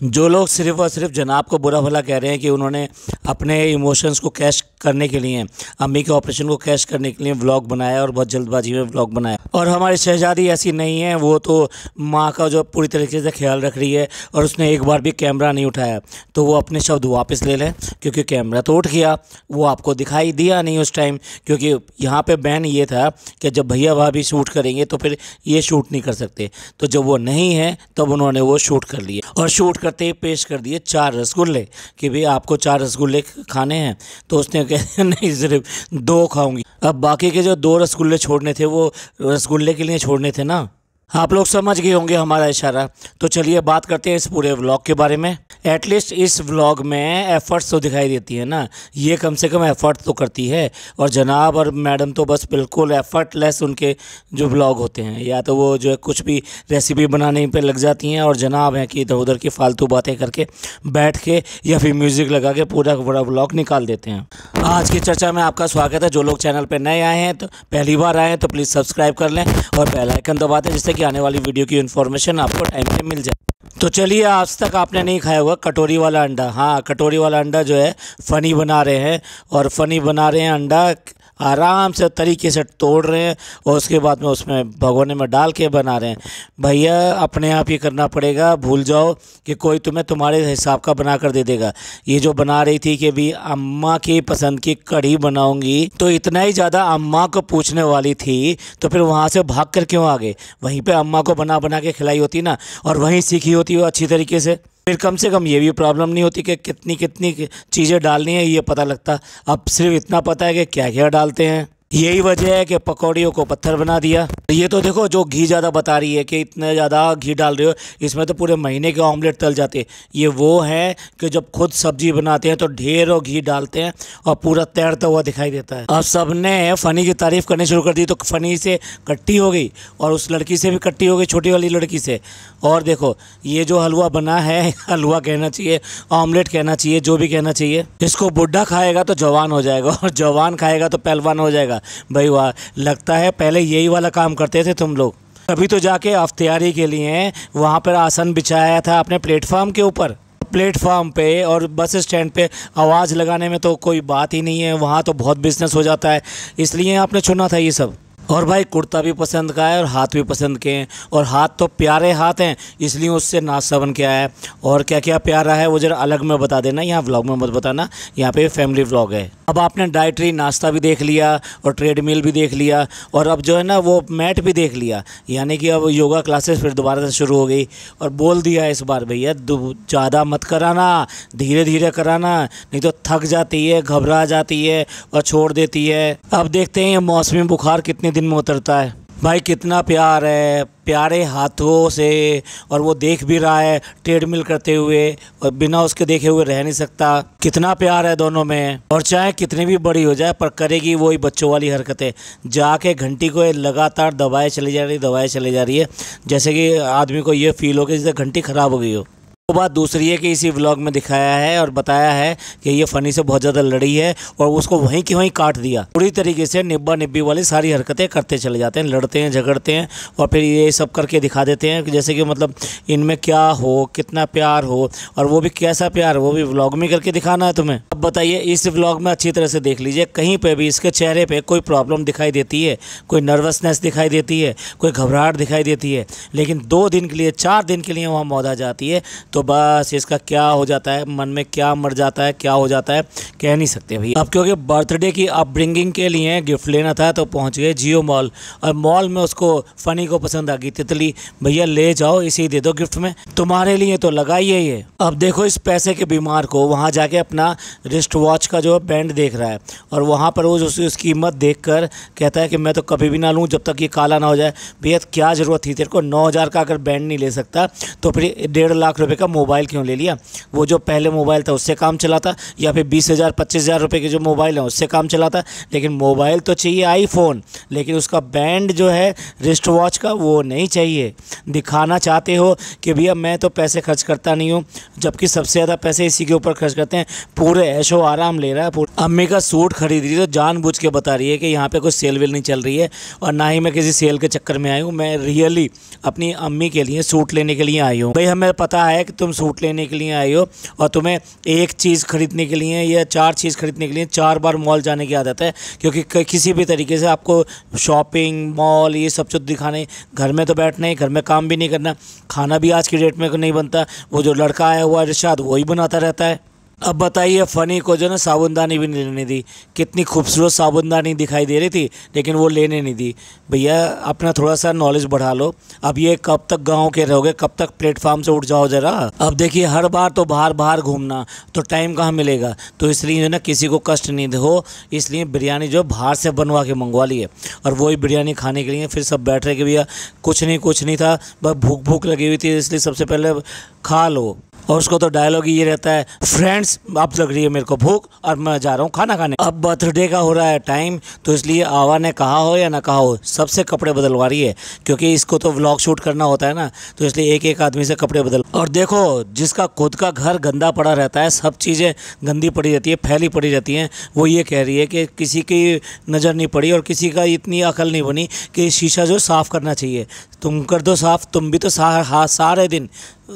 जो लोग सिर्फ़ और सिर्फ जनाब को बुरा भला कह रहे हैं कि उन्होंने अपने इमोशंस को कैश करने के लिए, अम्मी के ऑपरेशन को कैश करने के लिए व्लॉग बनाया और बहुत जल्दबाजी में व्लॉग बनाया। और हमारी शहजादी ऐसी नहीं है, वो तो माँ का जो पूरी तरीके से ख्याल रख रही है और उसने एक बार भी कैमरा नहीं उठाया। तो वो अपने शब्द वापस ले लें, क्योंकि कैमरा तो उठ गया, वो आपको दिखाई दिया नहीं उस टाइम। क्योंकि यहाँ पे बैन ये था कि जब भैया भाभी शूट करेंगे तो फिर ये शूट नहीं कर सकते। तो जब वो नहीं है तब उन्होंने वो शूट कर लिए और शूट करते ही पेश कर दिए 4 रसगुल्ले कि भाई आपको 4 रसगुल्ले खाने हैं। तो उसने कहा नहीं, सिर्फ 2 खाऊंगी। अब बाकी के जो 2 रसगुल्ले छोड़ने थे वो रसगुल्ले के लिए छोड़ने थे ना। आप लोग समझ गए होंगे हमारा इशारा। तो चलिए बात करते हैं इस पूरे व्लॉग के बारे में। एटलीस्ट इस व्लॉग में एफ़र्ट्स तो दिखाई देती है ना, ये कम से कम एफ़र्ट तो करती है। और जनाब और मैडम तो बस बिल्कुल एफ़र्टलेस उनके जो व्लॉग होते हैं, या तो वो जो है कुछ भी रेसिपी बनाने पे लग जाती हैं, और जनाब हैं कि इधर उधर की फालतू बातें करके बैठ के या फिर म्यूज़िक लगा के पूरा व्लॉग निकाल देते हैं। आज की चर्चा में आपका स्वागत है। जो लोग चैनल पर नए आए हैं, तो पहली बार आए हैं तो प्लीज़ सब्सक्राइब कर लें और बेल आइकन दबा दें, जिससे कि आने वाली वीडियो की इन्फॉर्मेशन आपको टाइम पे मिल जाए। तो चलिए, आज तक आपने नहीं खाया होगा कटोरी वाला अंडा। हाँ, कटोरी वाला अंडा जो है फ़नी बना रहे हैं, और फ़नी बना रहे हैं अंडा आराम से तरीके से तोड़ रहे हैं और उसके बाद में उसमें भगोने में डाल के बना रहे हैं। भैया अपने आप ही करना पड़ेगा, भूल जाओ कि कोई तुम्हें तुम्हारे हिसाब का बना कर दे देगा। ये जो बना रही थी कि भी अम्मा की पसंद की कढ़ी बनाऊंगी, तो इतना ही ज़्यादा अम्मा को पूछने वाली थी, तो फिर वहाँ से भाग कर क्यों आ गए? वहीं पे अम्मा को बना बना के खिलाई होती ना, और वहीं सीखी होती वो अच्छी तरीके से। फिर कम से कम ये भी प्रॉब्लम नहीं होती कि कितनी कितनी चीज़ें डालनी है ये पता लगता। अब सिर्फ इतना पता है कि क्या क्या डालते हैं। यही वजह है कि पकौड़ियों को पत्थर बना दिया। ये तो देखो, जो घी ज़्यादा बता रही है कि इतना ज़्यादा घी डाल रहे हो, इसमें तो पूरे महीने के ऑमलेट तल जाते। ये वो है कि जब खुद सब्जी बनाते हैं तो ढेरों घी डालते हैं और पूरा तैरता हुआ दिखाई देता है। अब सब ने फ़नी की तारीफ़ करनी शुरू कर दी, तो फ़नी से कट्टी हो गई और उस लड़की से भी कट्टी हो गई, छोटी वाली लड़की से। और देखो, ये जो हलवा बना है, हलवा कहना चाहिए, ऑमलेट कहना चाहिए, जो भी कहना चाहिए, इसको बुढ़ा खाएगा तो जवान हो जाएगा और जवान खाएगा तो पहलवान हो जाएगा। भाई वाह, लगता है पहले यही वाला काम करते थे तुम लोग। तभी तो जाके अफ्तियारी के लिए वहाँ पर आसन बिछाया था अपने प्लेटफॉर्म के ऊपर। प्लेटफॉर्म पे और बस स्टैंड पे आवाज़ लगाने में तो कोई बात ही नहीं है, वहाँ तो बहुत बिजनेस हो जाता है, इसलिए आपने चुना था ये सब। और भाई कुर्ता भी पसंद का है और हाथ भी पसंद के हैं, और हाथ तो प्यारे हाथ हैं, इसलिए उससे नाश्ता बन के आया है। और क्या क्या प्यारा है वो जरा अलग में बता देना, यहाँ व्लॉग में मत बताना, यहाँ पे फैमिली व्लॉग है। अब आपने डाइटरी नाश्ता भी देख लिया और ट्रेडमिल भी देख लिया, और अब जो है ना वो मैट भी देख लिया, यानी कि अब योगा क्लासेस फिर दोबारा से शुरू हो गई। और बोल दिया इस बार, भैया ज़्यादा मत कराना, धीरे धीरे कराना, नहीं तो थक जाती है, घबरा जाती है और छोड़ देती है। अब देखते हैं ये मौसमी बुखार कितने दिन में उतरता है। भाई कितना प्यार है, प्यारे हाथों से, और वो देख भी रहा है ट्रेडमिल करते हुए, और बिना उसके देखे हुए रह नहीं सकता। कितना प्यार है दोनों में। और चाहे कितनी भी बड़ी हो जाए, पर करेगी वही बच्चों वाली हरकतें। जाके घंटी को लगातार दबाए चली जा रही है, जैसे कि आदमी को ये फील हो कि जैसे घंटी ख़राब हो गई हो। वो बात दूसरी है कि इसी व्लॉग में दिखाया है और बताया है कि ये फ़नी से बहुत ज़्यादा लड़ी है और उसको वहीं की वहीं काट दिया। पूरी तरीके से निब्बा निब्बी वाली सारी हरकतें करते चले जाते हैं, लड़ते हैं, झगड़ते हैं, और फिर ये सब करके दिखा देते हैं कि जैसे कि मतलब इनमें क्या हो, कितना प्यार हो, और वो भी कैसा प्यार, वो भी व्लॉग में करके दिखाना है तुम्हें। अब बताइए, इस व्लॉग में अच्छी तरह से देख लीजिए, कहीं पर भी इसके चेहरे पर कोई प्रॉब्लम दिखाई देती है, कोई नर्वसनेस दिखाई देती है, कोई घबराहट दिखाई देती है, लेकिन 2 दिन के लिए, 4 दिन के लिए वहाँ मौत आ जाती है, तो बस इसका क्या हो जाता है, मन में क्या मर जाता है, क्या हो जाता है, कह नहीं सकते भैया। अब क्योंकि बर्थडे की अपब्रिंगिंग के लिए गिफ्ट लेना था, तो पहुंच गए जियो मॉल, और मॉल में उसको फ़नी को पसंद आ गई तितली। भैया ले जाओ, इसे दे दो गिफ्ट में, तुम्हारे लिए तो लगाइए ये। अब देखो, इस पैसे के बीमार को वहाँ जाके अपना रिस्ट वॉच का जो बैंड देख रहा है, और वहाँ पर वो उसकी कीमत देख कर कहता है कि मैं तो कभी भी ना लूँ जब तक ये काला ना हो जाए। भैया क्या ज़रूरत थी तेरे को? 9,000 का अगर बैंड नहीं ले सकता तो फिर 1.5 लाख रुपये का मोबाइल क्यों ले लिया? वो जो पहले मोबाइल था उससे काम चलाता, या फिर 20,000 25,000 रुपये के जो मोबाइल है उससे काम चलाता। लेकिन मोबाइल तो चाहिए आईफोन, लेकिन उसका बैंड जो है रिस्ट वॉच का वो नहीं चाहिए। दिखाना चाहते हो कि भैया मैं तो पैसे खर्च करता नहीं हूँ, जबकि सबसे ज़्यादा पैसे इसी के ऊपर खर्च करते हैं। पूरे ऐशो आराम ले रहा है। अम्मी का सूट खरीद रही है तो जानबूझ के बता रही है कि यहाँ पे कोई सेल वेल नहीं चल रही है, और ना ही मैं किसी सेल के चक्कर में आई हूँ। मैं रियली अपनी अम्मी के लिए सूट लेने के लिए आई हूँ। भाई हमें पता है कि तुम सूट लेने के लिए आई हो और तुम्हें एक चीज़ खरीदने के लिए या 4 चीज़ खरीदने के लिए 4 बार मॉल जाने की आदत है, क्योंकि किसी भी तरीके से आपको शॉपिंग मॉल ये सब चीज़ दिखाने, घर में तो बैठना ही, घर में काम भी नहीं करना, खाना भी आज की डेट में नहीं बनता, वो जो लड़का आया हुआ इरशाद वही बनाता रहता है। अब बताइए फ़नी को जो ना साबुनदानी भी नहीं लेने दी, कितनी खूबसूरत साबुनदानी दिखाई दे रही थी लेकिन वो लेने नहीं दी। भैया अपना थोड़ा सा नॉलेज बढ़ा लो, अब ये कब तक गांव के रहोगे, कब तक प्लेटफार्म से उठ जाओ ज़रा। अब देखिए हर बार तो बाहर बाहर घूमना तो टाइम कहाँ मिलेगा, तो इसलिए जो ना किसी को कष्ट नहीं हो, इसलिए बिरयानी जो बाहर से बनवा के मंगवा ली है और वही बिरयानी खाने के लिए फिर सब बैठ रहे कि भैया कुछ नहीं था, बस भूख भूख लगी हुई थी इसलिए सबसे पहले खा लो। और उसको तो डायलॉग ये रहता है, फ्रेंड्स अब लग रही है मेरे को भूख और मैं जा रहा हूँ खाना खाने। अब बर्थडे का हो रहा है टाइम, तो इसलिए आवा ने कहा हो या ना कहा हो सबसे कपड़े बदलवा रही है, क्योंकि इसको तो व्लॉग शूट करना होता है ना, तो इसलिए एक एक आदमी से कपड़े बदल। और देखो जिसका खुद का घर गंदा पड़ा रहता है, सब चीज़ें गंदी पड़ी रहती है, फैली पड़ी रहती हैं, वो ये कह रही है कि किसी की नज़र नहीं पड़ी और किसी का इतनी अकल नहीं बनी कि शीशा जो साफ़ करना चाहिए। तुम कर दो साफ़, तुम भी तो सारे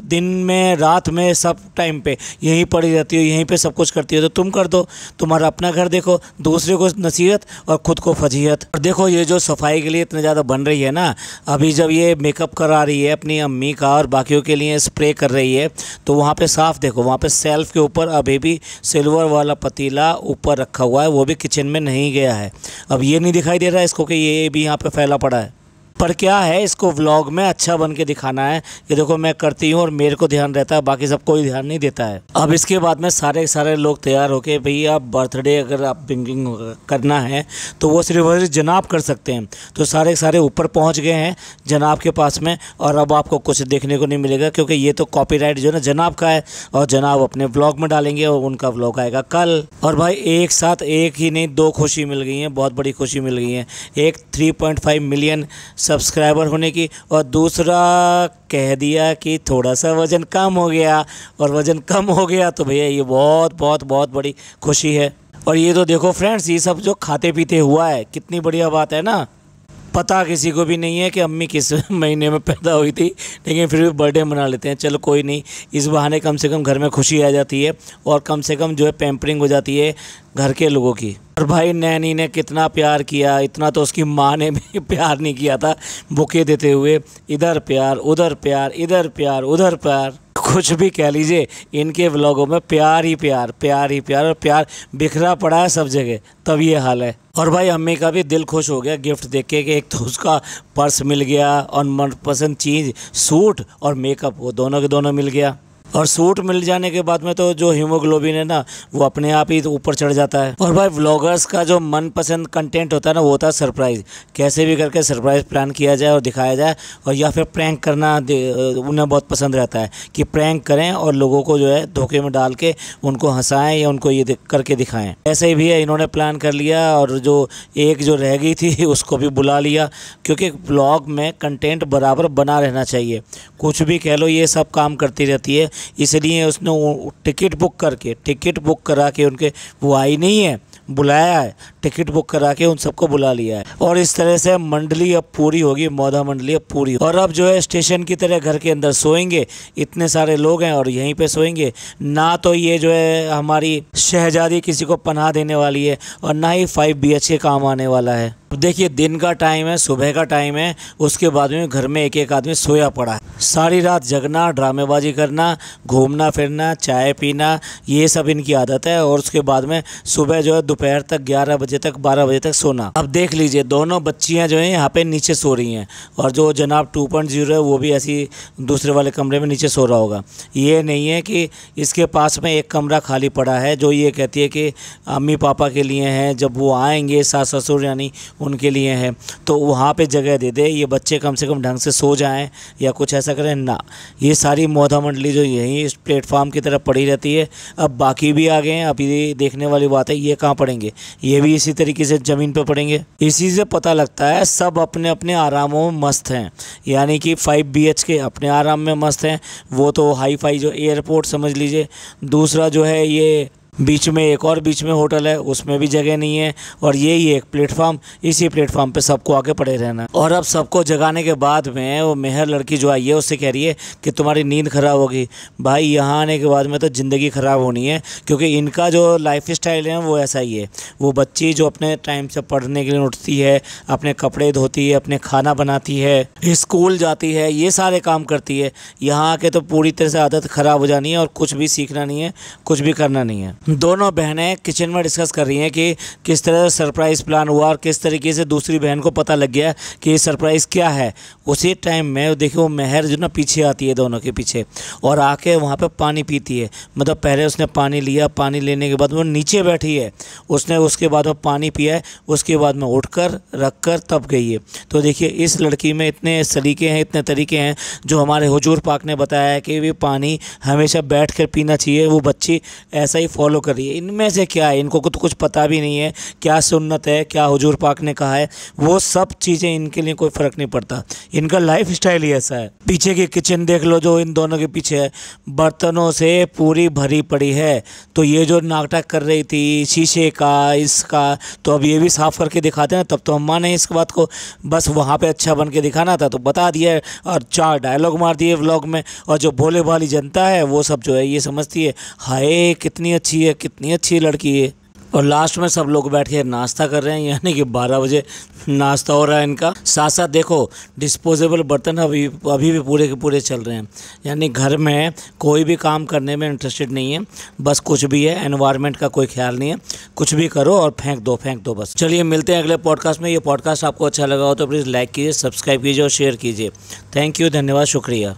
दिन में रात में सब टाइम पे यहीं पड़ी रहती हो, यहीं पे सब कुछ करती हो, तो तुम कर दो। तुम्हारा अपना घर देखो, दूसरे को नसीहत और ख़ुद को फजीहत। और देखो ये जो सफाई के लिए इतने ज़्यादा बन रही है ना, अभी जब ये मेकअप करा रही है अपनी अम्मी का और बाकियों के लिए स्प्रे कर रही है, तो वहाँ पे साफ़ देखो, वहाँ पे सेल्फ के ऊपर अभी भी सिल्वर वाला पतीला ऊपर रखा हुआ है, वो भी किचन में नहीं गया है। अब ये नहीं दिखाई दे रहा है इसको कि ये भी यहाँ पर फैला पड़ा है, पर क्या है इसको व्लॉग में अच्छा बन के दिखाना है कि देखो मैं करती हूँ और मेरे को ध्यान रहता है, बाकी सब कोई ध्यान नहीं देता है। अब इसके बाद में सारे लोग तैयार होके, भैया बर्थडे अगर आप ड्रिंकिंग करना है तो वो सिर्फ जनाब कर सकते हैं, तो सारे ऊपर पहुँच गए हैं जनाब के पास में, और अब आपको कुछ देखने को नहीं मिलेगा क्योंकि ये तो कॉपीराइट जो है ना जनाब का है, और जनाब अपने व्लॉग में डालेंगे और उनका व्लॉग आएगा कल। और भाई एक साथ एक ही नहीं 2 खुशी मिल गई हैं, बहुत बड़ी खुशी मिल गई है, एक 3.5 मिलियन सब्सक्राइबर होने की, और दूसरा कह दिया कि थोड़ा सा वज़न कम हो गया, और वज़न कम हो गया तो भैया ये बहुत बहुत बहुत बड़ी खुशी है। और ये तो देखो फ्रेंड्स, ये सब जो खाते पीते हुआ है कितनी बढ़िया बात है ना। पता किसी को भी नहीं है कि अम्मी किस महीने में पैदा हुई थी, लेकिन फिर भी बर्थडे मना लेते हैं। चलो कोई नहीं, इस बहाने कम से कम घर में खुशी आ जाती है और कम से कम जो है पैम्परिंग हो जाती है घर के लोगों की। और भाई नैनी ने कितना प्यार किया, इतना तो उसकी माँ ने भी प्यार नहीं किया था, बुके देते हुए इधर प्यार उधर प्यार, इधर प्यार उधर प्यार, कुछ भी कह लीजिए, इनके व्लॉगों में प्यार ही प्यार, प्यार ही प्यार, और प्यार बिखरा पड़ा है सब जगह, तब ये हाल है। और भाई अम्मी का भी दिल खुश हो गया गिफ्ट देख के कि एक तो उसका पर्स मिल गया और मनपसंद चीज़ सूट और मेकअप, वो दोनों के दोनों मिल गया। और सूट मिल जाने के बाद में तो जो हीमोग्लोबिन है ना वो अपने आप ही ऊपर चढ़ जाता है। और भाई व्लॉगर्स का जो मनपसंद कंटेंट होता है ना वो होता है सरप्राइज़, कैसे भी करके सरप्राइज़ प्लान किया जाए और दिखाया जाए, और या फिर प्रैंक करना उन्हें बहुत पसंद रहता है कि प्रैंक करें और लोगों को जो है धोखे में डाल के उनको हंसाएं या उनको ये करके दिखाएं। ऐसे ही भी है, इन्होंने प्लान कर लिया और जो एक जो रह गई थी उसको भी बुला लिया, क्योंकि ब्लॉग में कंटेंट बराबर बना रहना चाहिए। कुछ भी कह लो ये सब काम करती रहती है, इसलिए उसने टिकट बुक करा के उनके, वो आई नहीं है, बुलाया है, टिकट बुक करा के उन सबको बुला लिया है। और इस तरह से मंडली अब पूरी होगी, मौधा मंडली अब पूरी। और अब जो है स्टेशन की तरह घर के अंदर सोएंगे, इतने सारे लोग हैं और यहीं पे सोएंगे ना, तो ये जो है हमारी शहजादी किसी को पनाह देने वाली है और ना ही 5 BHK काम आने वाला है। देखिए दिन का टाइम है, सुबह का टाइम है, उसके बाद में घर में एक एक आदमी सोया पड़ा है। सारी रात जगना, ड्रामेबाजी करना, घूमना फिरना, चाय पीना, ये सब इनकी आदत है। और उसके बाद में सुबह जो है दोपहर तक 11 बजे तक 12 बजे तक सोना। अब देख लीजिए दोनों बच्चियां जो हैं यहाँ पे नीचे सो रही हैं, और जो जनाब 2.0 है वो भी ऐसी दूसरे वाले कमरे में नीचे सो रहा होगा। ये नहीं है कि इसके पास में एक कमरा खाली पड़ा है जो ये कहती है कि अम्मी पापा के लिए है, जब वो आएंगे सास ससुर यानी उनके लिए है, तो वहाँ पे जगह दे दे, ये बच्चे कम से कम ढंग से सो जाएं या कुछ ऐसा करें ना। ये सारी मौधा मंडली जो यहीं इस प्लेटफार्म की तरफ पड़ी रहती है। अब बाकी भी आ गए हैं, अभी देखने वाली बात है ये कहाँ पड़ेंगे, ये भी इसी तरीके से ज़मीन पे पड़ेंगे। इसी से पता लगता है सब अपने अपने आरामों में मस्त हैं, यानी कि 5 BHK अपने आराम में मस्त हैं, वो तो हाई फाई जो एयरपोर्ट समझ लीजिए। दूसरा जो है ये बीच में एक और बीच में होटल है, उसमें भी जगह नहीं है, और यही एक प्लेटफॉर्म, इसी प्लेटफॉर्म पे सबको आके पड़े रहना। और अब सबको जगाने के बाद में वो मेहर लड़की जो आई है उससे कह रही है कि तुम्हारी नींद ख़राब होगी। भाई यहाँ आने के बाद में तो ज़िंदगी ख़राब होनी है, क्योंकि इनका जो लाइफ स्टाइल है वो ऐसा ही है। वो बच्ची जो अपने टाइम से पढ़ने के लिए उठती है, अपने कपड़े धोती है, अपने खाना बनाती है, स्कूल जाती है, ये सारे काम करती है। यहाँ आके तो पूरी तरह से आदत ख़राब हो जानी है और कुछ भी सीखना नहीं है, कुछ भी करना नहीं है। दोनों बहनें किचन में डिस्कस कर रही हैं कि किस तरह से सरप्राइज़ प्लान हुआ और किस तरीके से दूसरी बहन को पता लग गया कि ये सरप्राइज़ क्या है। उसी टाइम में देखिए वो मेहर जो ना पीछे आती है दोनों के पीछे, और आके वहाँ पे पानी पीती है। मतलब पहले उसने पानी लिया, पानी लेने के बाद वो नीचे बैठी है, उसने उसके बाद वो पानी पिया है, उसके बाद में उठकर रख कर तब गई है। तो देखिए इस लड़की में इतने सलीके हैं, इतने तरीके हैं जो हमारे हुजूर पाक ने बताया है कि वे पानी हमेशा बैठ कर पीना चाहिए। वो बच्ची ऐसा ही फॉलो कर रही है। इनमें से क्या है, इनको तो कुछ पता भी नहीं है क्या सुन्नत है, क्या हुजूर पाक ने कहा है। वो सब चीज़ें इनके लिए कोई फ़र्क नहीं पड़ता, इनका लाइफ स्टाइल ही ऐसा है। पीछे की किचन देख लो जो इन दोनों के पीछे है, बर्तनों से पूरी भरी पड़ी है। तो ये जो नाटक कर रही थी शीशे का, इसका, तो अब ये भी साफ़ करके दिखाते हैं, तब तो हम माने इस बात को। बस वहाँ पे अच्छा बन के दिखाना था तो बता दिया, और 4 डायलॉग मार दिए व्लॉग में। और जो भोले भाली जनता है वो सब जो है ये समझती है हाय कितनी अच्छी है, कितनी अच्छी लड़की है। और लास्ट में सब लोग बैठ के नाश्ता कर रहे हैं, यानी कि 12 बजे नाश्ता हो रहा है इनका। साथ साथ देखो डिस्पोजेबल बर्तन अभी भी पूरे के पूरे चल रहे हैं, यानी घर में कोई भी काम करने में इंटरेस्टेड नहीं है। बस कुछ भी है, एनवायरनमेंट का कोई ख्याल नहीं है, कुछ भी करो और फेंक दो बस। चलिए मिलते हैं अगले पॉडकास्ट में। ये पॉडकास्ट आपको अच्छा लगा हो तो प्लीज़ लाइक कीजिए, सब्सक्राइब कीजिए और शेयर कीजिए। थैंक यू, धन्यवाद, शुक्रिया।